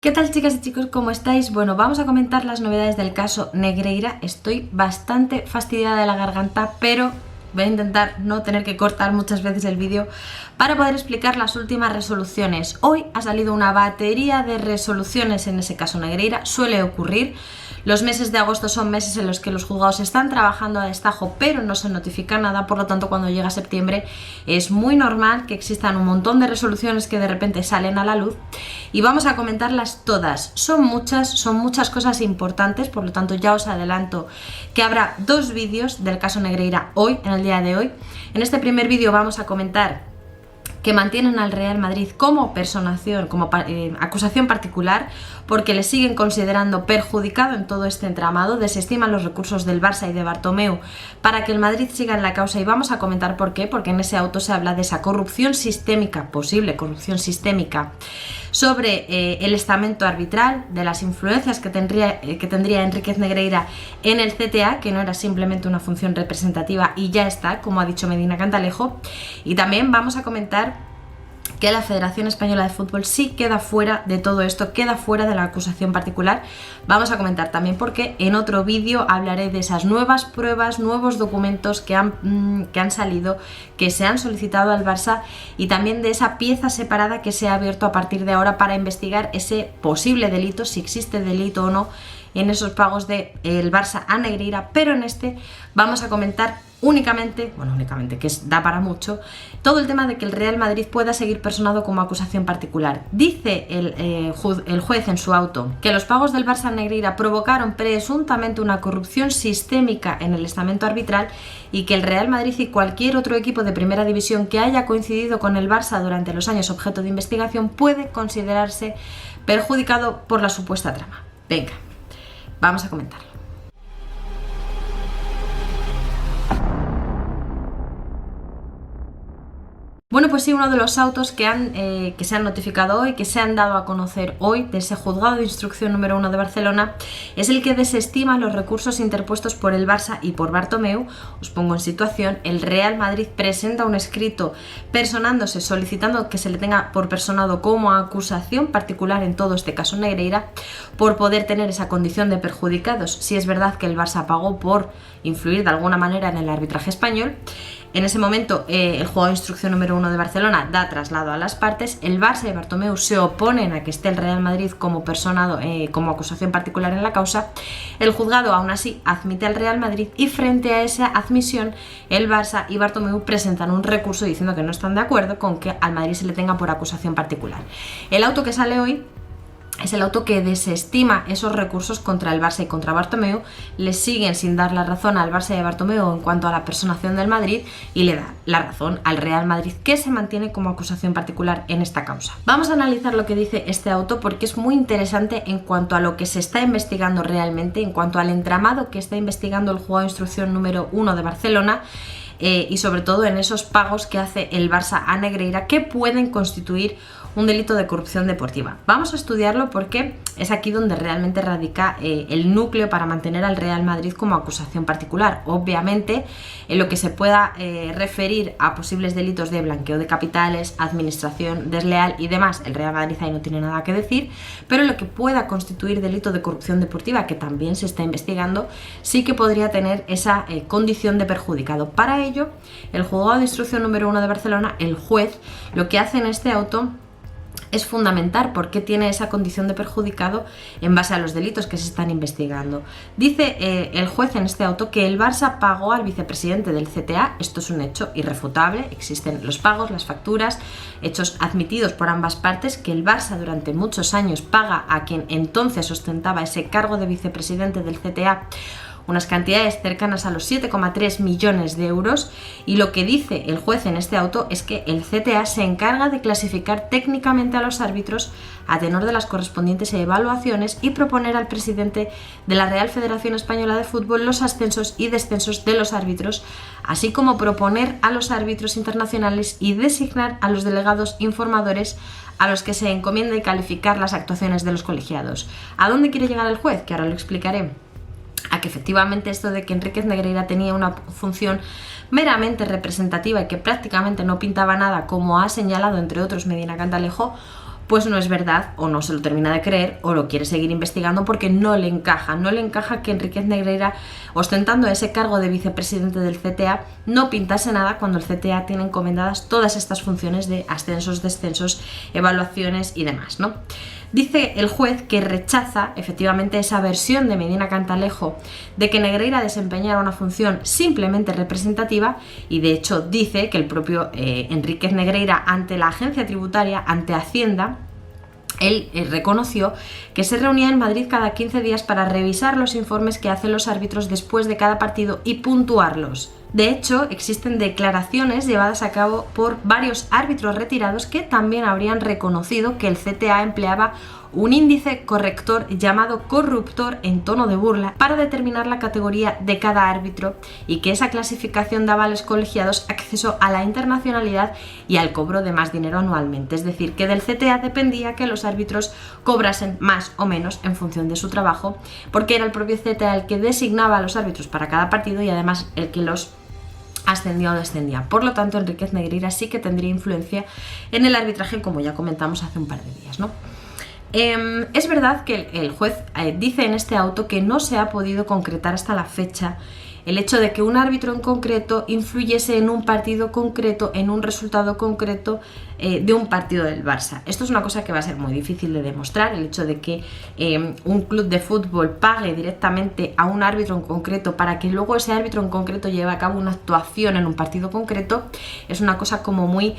¿Qué tal, chicas y chicos? ¿Cómo estáis? Bueno, vamos a comentar las novedades del caso Negreira. Estoy bastante fastidiada de la garganta, pero voy a intentar no tener que cortar muchas veces el vídeo para poder explicar las últimas resoluciones. Hoy ha salido una batería de resoluciones en ese caso Negreira. Suele ocurrir. Los meses de agosto son meses en los que los juzgados están trabajando a destajo, pero no se notifica nada. Por lo tanto, cuando llega septiembre es muy normal que existan un montón de resoluciones que de repente salen a la luz y vamos a comentarlas todas. Son muchas cosas importantes, por lo tanto ya os adelanto que habrá dos vídeos del caso Negreira hoy, en el día de hoy. En este primer vídeo vamos a comentar que mantienen al Real Madrid como personación, como acusación particular, porque le siguen considerando perjudicado en todo este entramado. Desestiman los recursos del Barça y de Bartomeu para que el Madrid siga en la causa, y vamos a comentar por qué, porque en ese auto se habla de esa corrupción sistémica, posible corrupción sistémica, sobre el estamento arbitral, de las influencias que tendría Enríquez Negreira en el CTA, que no era simplemente una función representativa y ya está, como ha dicho Medina Cantalejo, y también vamos a comentar que la Federación Española de Fútbol sí queda fuera de todo esto, queda fuera de la acusación particular. Vamos a comentar también porque en otro vídeo hablaré de esas nuevas pruebas, nuevos documentos que han salido, que se han solicitado al Barça, y también de esa pieza separada que se ha abierto a partir de ahora para investigar ese posible delito, si existe delito o no, en esos pagos del Barça a Negreira. Pero en este vamos a comentar únicamente, que da para mucho, todo el tema de que el Real Madrid pueda seguir personado como acusación particular. Dice el juez en su auto que los pagos del Barça a Negreira provocaron presuntamente una corrupción sistémica en el estamento arbitral, y que el Real Madrid y cualquier otro equipo de primera división que haya coincidido con el Barça durante los años objeto de investigación puede considerarse perjudicado por la supuesta trama. Venga, vamos a comentarlo. Bueno, pues sí, uno de los autos que se han notificado hoy, que se han dado a conocer hoy de ese juzgado de instrucción número 1 de Barcelona, es el que desestima los recursos interpuestos por el Barça y por Bartomeu. Os pongo en situación: el Real Madrid presenta un escrito personándose, solicitando que se le tenga por personado como acusación particular en todo este caso Negreira, por poder tener esa condición de perjudicados si es verdad que el Barça pagó por influir de alguna manera en el arbitraje español. En ese momento el juzgado de instrucción número 1 de Barcelona da traslado a las partes. El Barça y Bartomeu se oponen a que esté el Real Madrid como personado, como acusación particular en la causa. El juzgado aún así admite al Real Madrid, y frente a esa admisión el Barça y Bartomeu presentan un recurso diciendo que no están de acuerdo con que al Madrid se le tenga por acusación particular. El auto que sale hoy es el auto que desestima esos recursos contra el Barça y contra Bartomeu. Le siguen sin dar la razón al Barça y a Bartomeu en cuanto a la personación del Madrid, y le da la razón al Real Madrid, que se mantiene como acusación particular en esta causa. Vamos a analizar lo que dice este auto porque es muy interesante en cuanto a lo que se está investigando realmente, en cuanto al entramado que está investigando el juzgado de instrucción número 1 de Barcelona, y sobre todo en esos pagos que hace el Barça a Negreira, que pueden constituir un delito de corrupción deportiva. Vamos a estudiarlo porque es aquí donde realmente radica el núcleo para mantener al Real Madrid como acusación particular. Obviamente, en lo que se pueda referir a posibles delitos de blanqueo de capitales, administración desleal y demás, el Real Madrid ahí no tiene nada que decir, pero lo que pueda constituir delito de corrupción deportiva, que también se está investigando, sí que podría tener esa condición de perjudicado. Para ello, el juzgado de instrucción número 1 de Barcelona, el juez, lo que hace en este auto es fundamentar por qué tiene esa condición de perjudicado en base a los delitos que se están investigando. Dice el juez en este auto que el Barça pagó al vicepresidente del CTA. Esto es un hecho irrefutable, existen los pagos, las facturas, hechos admitidos por ambas partes, que el Barça durante muchos años paga a quien entonces ostentaba ese cargo de vicepresidente del CTA unas cantidades cercanas a los 7,3 millones de euros, y lo que dice el juez en este auto es que el CTA se encarga de clasificar técnicamente a los árbitros a tenor de las correspondientes evaluaciones y proponer al presidente de la Real Federación Española de Fútbol los ascensos y descensos de los árbitros, así como proponer a los árbitros internacionales y designar a los delegados informadores a los que se encomienda y calificar las actuaciones de los colegiados. ¿A dónde quiere llegar el juez? Que ahora lo explicaré. A que efectivamente esto de que Enríquez Negreira tenía una función meramente representativa y que prácticamente no pintaba nada, como ha señalado entre otros Medina Cantalejo, pues no es verdad, o no se lo termina de creer, o lo quiere seguir investigando porque no le encaja que Enríquez Negreira, ostentando ese cargo de vicepresidente del CTA, no pintase nada cuando el CTA tiene encomendadas todas estas funciones de ascensos, descensos, evaluaciones y demás, ¿no? Dice el juez que rechaza efectivamente esa versión de Medina Cantalejo de que Negreira desempeñara una función simplemente representativa, y de hecho dice que el propio Enríquez Negreira, ante la agencia tributaria, ante Hacienda, él reconoció que se reunía en Madrid cada 15 días para revisar los informes que hacen los árbitros después de cada partido y puntuarlos. De hecho, existen declaraciones llevadas a cabo por varios árbitros retirados que también habrían reconocido que el CTA empleaba un índice corrector llamado corruptor en tono de burla para determinar la categoría de cada árbitro, y que esa clasificación daba a los colegiados acceso a la internacionalidad y al cobro de más dinero anualmente. Es decir, que del CTA dependía que los árbitros cobrasen más o menos en función de su trabajo, porque era el propio CTA el que designaba a los árbitros para cada partido y además el que los ascendía o descendía. Por lo tanto, Enríquez Negreira sí que tendría influencia en el arbitraje, como ya comentamos hace un par de días, ¿no? Es verdad que el juez dice en este auto que no se ha podido concretar hasta la fecha el hecho de que un árbitro en concreto influyese en un partido concreto, en un resultado concreto de un partido del Barça. Esto es una cosa que va a ser muy difícil de demostrar, el hecho de que un club de fútbol pague directamente a un árbitro en concreto para que luego ese árbitro en concreto lleve a cabo una actuación en un partido concreto, es una cosa como muy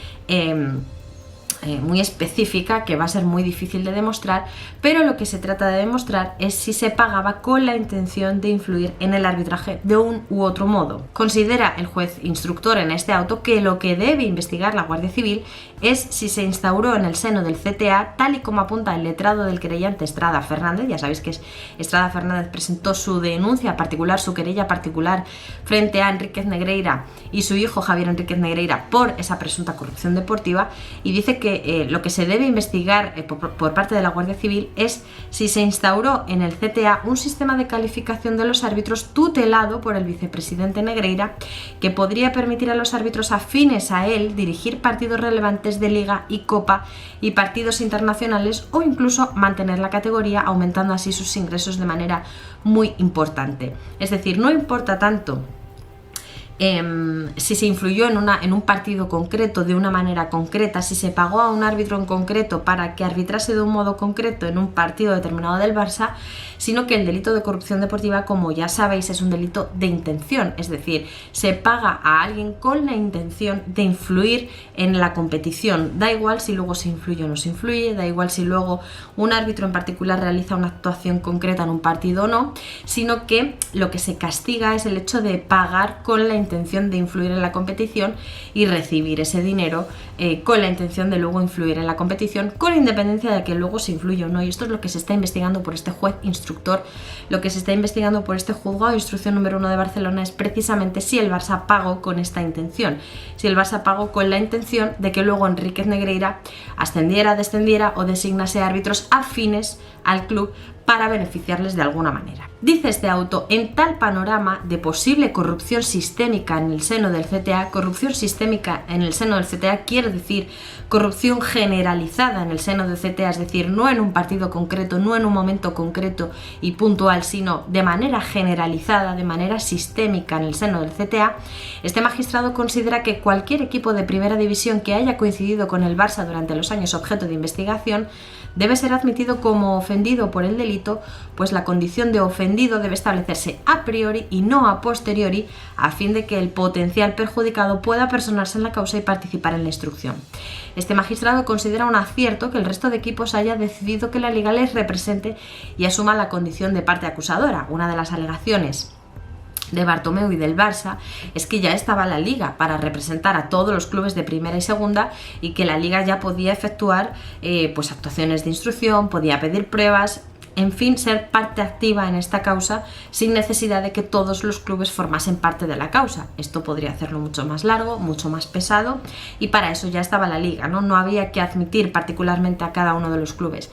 específica, que va a ser muy difícil de demostrar, pero lo que se trata de demostrar es si se pagaba con la intención de influir en el arbitraje de un u otro modo. Considera el juez instructor en este auto que lo que debe investigar la Guardia Civil es si se instauró en el seno del CTA, tal y como apunta el letrado del querellante Estrada Fernández. Ya sabéis que Estrada Fernández presentó su denuncia particular, su querella particular frente a Enríquez Negreira y su hijo Javier Enríquez Negreira por esa presunta corrupción deportiva, y dice que lo que se debe investigar por parte de la Guardia Civil es si se instauró en el CTA un sistema de calificación de los árbitros tutelado por el vicepresidente Negreira, que podría permitir a los árbitros afines a él dirigir partidos relevantes de Liga y Copa y partidos internacionales, o incluso mantener la categoría, aumentando así sus ingresos de manera muy importante. Es decir, no importa tanto si se influyó en un partido concreto de una manera concreta, si se pagó a un árbitro en concreto para que arbitrase de un modo concreto en un partido determinado del Barça, sino que el delito de corrupción deportiva, como ya sabéis, es un delito de intención, es decir, se paga a alguien con la intención de influir en la competición. Da igual si luego se influye o no se influye, da igual si luego un árbitro en particular realiza una actuación concreta en un partido o no, sino que lo que se castiga es el hecho de pagar con la intención de influir en la competición y recibir ese dinero con la intención de luego influir en la competición, con independencia de que luego se influye o no. Y esto es lo que se está investigando por este juez instructor. Lo que se está investigando por este juzgado de instrucción número 1 de Barcelona es precisamente si el Barça pagó con esta intención, si el Barça pagó con la intención de que luego Enríquez Negreira ascendiera, descendiera o designase árbitros afines al club para beneficiarles de alguna manera. Dice este auto, en tal panorama de posible corrupción sistémica en el seno del CTA, corrupción sistémica en el seno del CTA quiere decir corrupción generalizada en el seno del CTA, es decir, no en un partido concreto, no en un momento concreto y puntual, sino de manera generalizada, de manera sistémica en el seno del CTA, este magistrado considera que cualquier equipo de primera división que haya coincidido con el Barça durante los años objeto de investigación debe ser admitido como ofendido por el delito, pues la condición de ofendido debe establecerse a priori y no a posteriori, a fin de que el potencial perjudicado pueda personarse en la causa y participar en la instrucción. Este magistrado considera un acierto que el resto de equipos haya decidido que la Liga les represente y asuma la condición de parte acusadora. Una de las alegaciones de Bartomeu y del Barça es que ya estaba la Liga para representar a todos los clubes de primera y segunda, y que la Liga ya podía efectuar pues actuaciones de instrucción, podía pedir pruebas, en fin, ser parte activa en esta causa sin necesidad de que todos los clubes formasen parte de la causa. Esto podría hacerlo mucho más largo, mucho más pesado, y para eso ya estaba la Liga, ¿no? No había que admitir particularmente a cada uno de los clubes.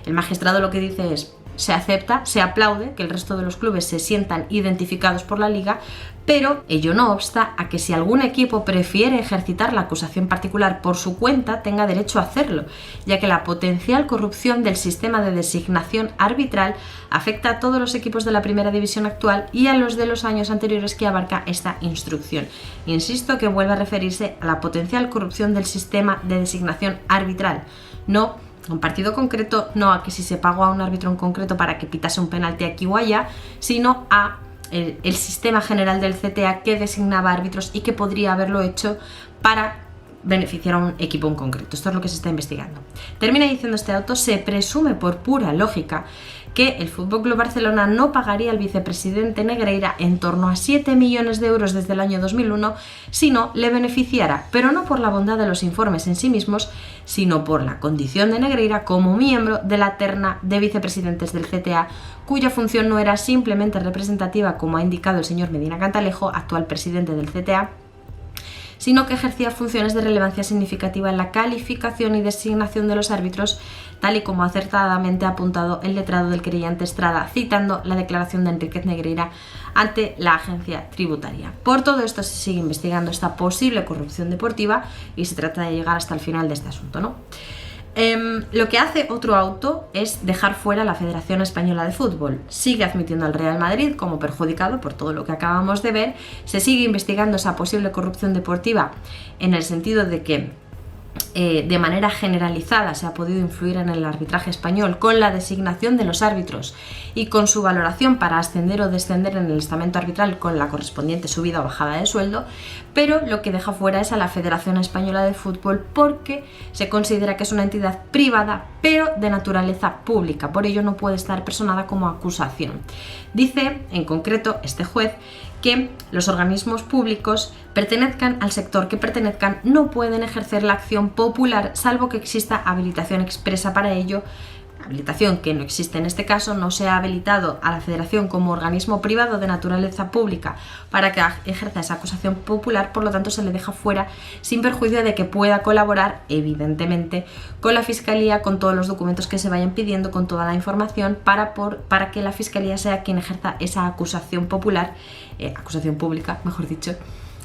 El magistrado lo que dice es: se acepta, se aplaude que el resto de los clubes se sientan identificados por la liga, pero ello no obsta a que si algún equipo prefiere ejercitar la acusación particular por su cuenta, tenga derecho a hacerlo, ya que la potencial corrupción del sistema de designación arbitral afecta a todos los equipos de la primera división actual y a los de los años anteriores que abarca esta instrucción. Insisto que vuelve a referirse a la potencial corrupción del sistema de designación arbitral, no a un partido concreto, no a que si se pagó a un árbitro en concreto para que pitase un penalti aquí o allá, sino a el sistema general del CTA que designaba árbitros y que podría haberlo hecho para beneficiar a un equipo en concreto. Esto es lo que se está investigando. Termina diciendo este auto: se presume por pura lógica que el FC Barcelona no pagaría al vicepresidente Negreira en torno a 7 millones de euros desde el año 2001 si no le beneficiara, pero no por la bondad de los informes en sí mismos, sino por la condición de Negreira como miembro de la terna de vicepresidentes del CTA, cuya función no era simplemente representativa, como ha indicado el señor Medina Cantalejo, actual presidente del CTA, sino que ejercía funciones de relevancia significativa en la calificación y designación de los árbitros, tal y como acertadamente ha apuntado el letrado del querellante Estrada, citando la declaración de Enríquez Negreira ante la agencia tributaria. Por todo esto se sigue investigando esta posible corrupción deportiva y se trata de llegar hasta el final de este asunto, ¿no? Lo que hace otro auto es dejar fuera a la Federación Española de Fútbol. Sigue admitiendo al Real Madrid como perjudicado por todo lo que acabamos de ver. Se sigue investigando esa posible corrupción deportiva en el sentido de que de manera generalizada se ha podido influir en el arbitraje español con la designación de los árbitros y con su valoración para ascender o descender en el estamento arbitral con la correspondiente subida o bajada de sueldo, pero lo que deja fuera es a la Federación Española de Fútbol porque se considera que es una entidad privada pero de naturaleza pública, por ello no puede estar personada como acusación. Dice en concreto este juez que los organismos públicos, pertenezcan al sector que pertenezcan, no pueden ejercer la acción popular salvo que exista habilitación expresa para ello, habilitación que no existe en este caso. No se ha habilitado a la Federación como organismo privado de naturaleza pública para que ejerza esa acusación popular, por lo tanto se le deja fuera sin perjuicio de que pueda colaborar, evidentemente, con la Fiscalía, con todos los documentos que se vayan pidiendo, con toda la información para que la Fiscalía sea quien ejerza esa acusación popular, acusación pública, mejor dicho,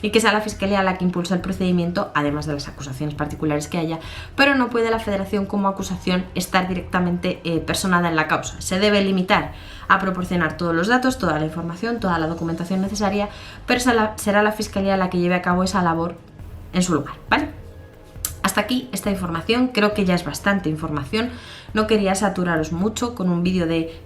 y que sea la Fiscalía la que impulsa el procedimiento, además de las acusaciones particulares que haya, pero no puede la Federación como acusación estar directamente personada en la causa. Se debe limitar a proporcionar todos los datos, toda la información, toda la documentación necesaria, pero será la Fiscalía la que lleve a cabo esa labor en su lugar, ¿vale? Hasta aquí esta información, creo que ya es bastante información, no quería saturaros mucho con un vídeo de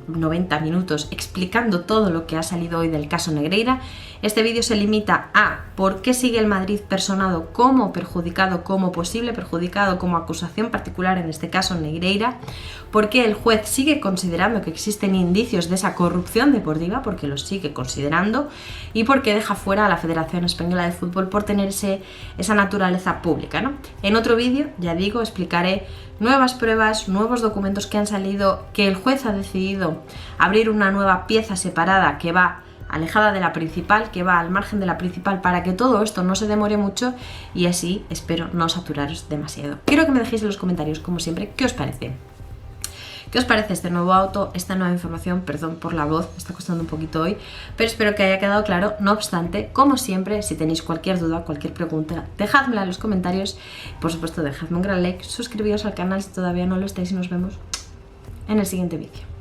90 minutos explicando todo lo que ha salido hoy del caso Negreira. Este vídeo se limita a por qué sigue el Madrid personado como perjudicado, como posible perjudicado, como acusación particular, en este caso Negreira, por qué el juez sigue considerando que existen indicios de esa corrupción deportiva, porque los sigue considerando, y por qué deja fuera a la Federación Española de Fútbol por tener esa naturaleza pública, ¿no? En otro vídeo, ya digo, explicaré nuevas pruebas, nuevos documentos que han salido, que el juez ha decidido abrir una nueva pieza separada que va alejada de la principal, que va al margen de la principal, para que todo esto no se demore mucho y así espero no saturaros demasiado. Quiero que me dejéis en los comentarios, como siempre, qué os parece. ¿Qué os parece este nuevo auto, esta nueva información? Perdón por la voz, me está costando un poquito hoy, pero espero que haya quedado claro. No obstante, como siempre, si tenéis cualquier duda, cualquier pregunta, dejádmela en los comentarios. Por supuesto, dejadme un gran like, suscribíos al canal si todavía no lo estáis y nos vemos en el siguiente vídeo.